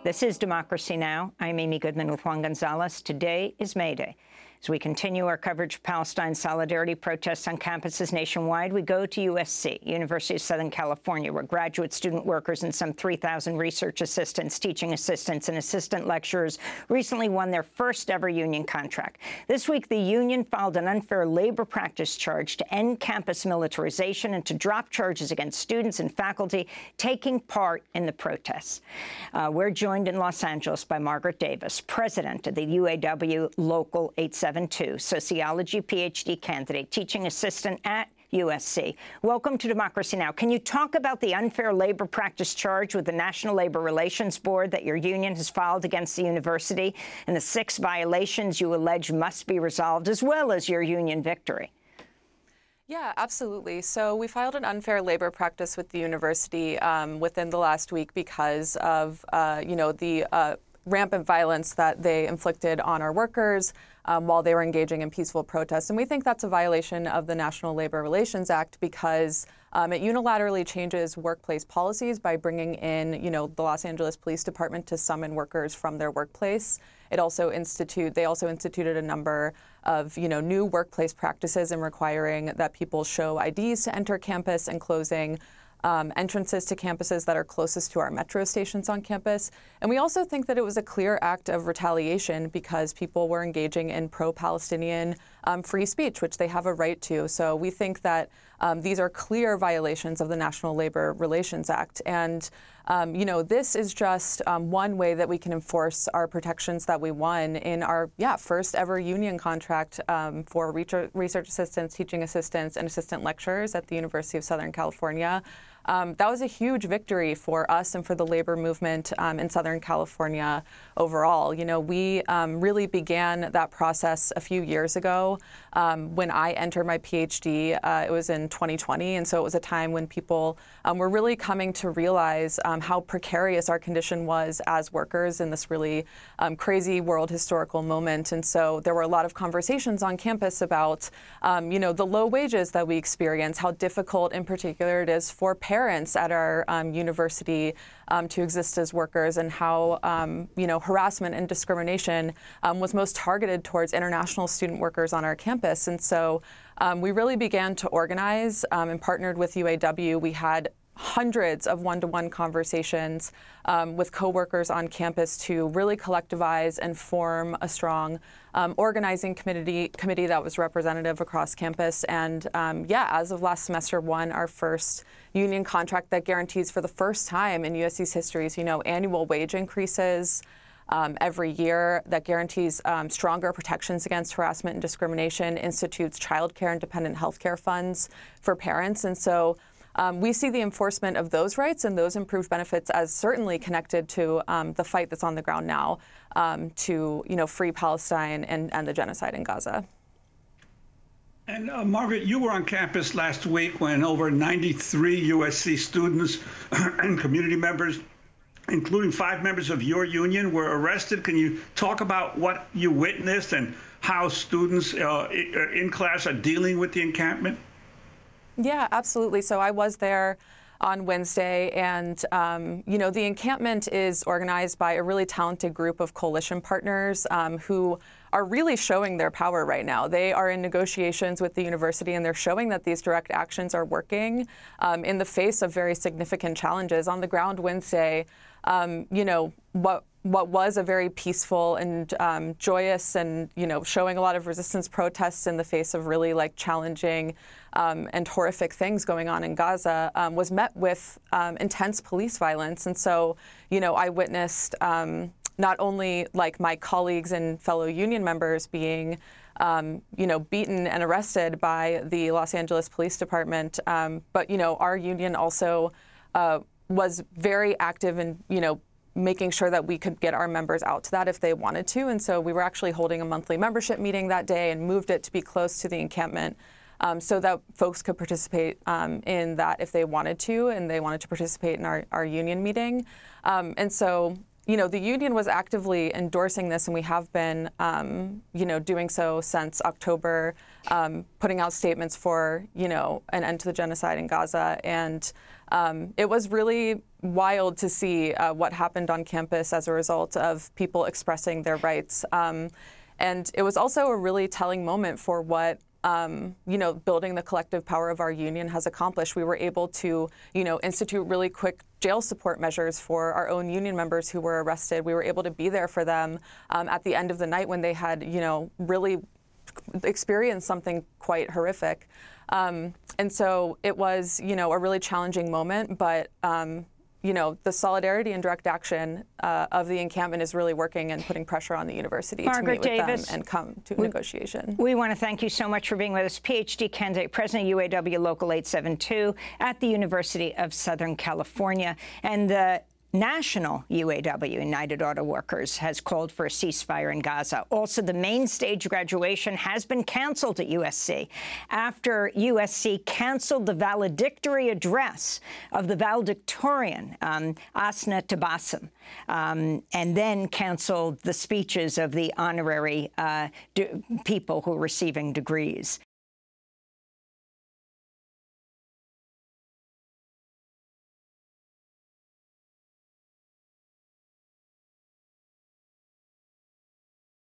This is Democracy Now! I'm Amy Goodman with Juan Gonzalez. Today is May Day. As we continue our coverage of Palestine solidarity protests on campuses nationwide, we go to USC, University of Southern California, where graduate student workers and some 3,000 research assistants, teaching assistants, and assistant lecturers recently won their first-ever union contract. This week, the union filed an unfair labor practice charge to end campus militarization and to drop charges against students and faculty taking part in the protests. We're joined in Los Angeles by Margaret Davis, president of the UAW Local 872, sociology PhD candidate, teaching assistant at USC. Welcome to Democracy Now! Can you talk about the unfair labor practice charge with the National Labor Relations Board that your union has filed against the university and the 6 violations you allege must be resolved, as well as your union victory? Yeah, absolutely. So we filed an unfair labor practice with the university within the last week because of, the rampant violence that they inflicted on our workers while they were engaging in peaceful protests. And we think that's a violation of the National Labor Relations Act because it unilaterally changes workplace policies by bringing in, the Los Angeles Police Department to summon workers from their workplace. They also instituted a number of, new workplace practices and requiring that people show IDs to enter campus and closing entrances to campuses that are closest to our metro stations on campus. And we also think that it was a clear act of retaliation because people were engaging in pro-Palestinian free speech, which they have a right to. So we think that these are clear violations of the National Labor Relations Act. And, this is just one way that we can enforce our protections that we won in our, first ever union contract for research assistants, teaching assistants, and assistant lecturers at the University of Southern California. That was a huge victory for us and for the labor movement in Southern California overall. We really began that process a few years ago when I entered my PhD. It was in 2020, and so it was a time when people were really coming to realize how precarious our condition was as workers in this really crazy world historical moment. And so there were a lot of conversations on campus about, the low wages that we experience, how difficult in particular it is for parents at our university to exist as workers, and how harassment and discrimination was most targeted towards international student workers on our campus. And so we really began to organize and partnered with UAW. We had hundreds of one-to-one conversations with coworkers on campus to really collectivize and form a strong organizing committee that was representative across campus. And as of last semester, won our first union contract that guarantees for the first time in USC's history, annual wage increases every year, that guarantees stronger protections against harassment and discrimination, institutes childcare and dependent health care funds for parents. And so we see the enforcement of those rights and those improved benefits as certainly connected to the fight that's on the ground now to free Palestine and the genocide in Gaza. And Margaret, you were on campus last week when over 93 USC students and community members, including 5 members of your union, were arrested. Can you talk about what you witnessed and how students in class are dealing with the encampment? Yeah, absolutely. So I was there on Wednesday, and the encampment is organized by a really talented group of coalition partners who are really showing their power right now. They are in negotiations with the university, and they're showing that these direct actions are working in the face of very significant challenges. On the ground Wednesday, what was a very peaceful and joyous and, showing a lot of resistance protests in the face of really challenging and horrific things going on in Gaza was met with intense police violence. And so, I witnessed not only my colleagues and fellow union members being beaten and arrested by the Los Angeles Police Department, but, our union also was very active in, making sure that we could get our members out to that if they wanted to. And so we were actually holding a monthly membership meeting that day and moved it to be close to the encampment so that folks could participate in that if they wanted to, and they wanted to participate in our union meeting. And so, the union was actively endorsing this, and we have been, doing so since October, putting out statements for, an end to the genocide in Gaza. And It was really wild to see what happened on campus as a result of people expressing their rights. And it was also a really telling moment for what building the collective power of our union has accomplished. We were able to, institute really quick jail support measures for our own union members who were arrested. We were able to be there for them at the end of the night when they had, really experienced something quite horrific. And so it was, a really challenging moment, but the solidarity and direct action of the encampment is really working and putting pressure on the university to meet with them and come to a negotiation. We want to thank you so much for being with us. PhD candidate, President UAW Local 872 at the University of Southern California. And the National UAW, United Auto Workers, has called for a ceasefire in Gaza. Also, the main stage graduation has been canceled at USC after USC canceled the valedictory address of the valedictorian, Asna Tabassum, and then canceled the speeches of the honorary people who are receiving degrees.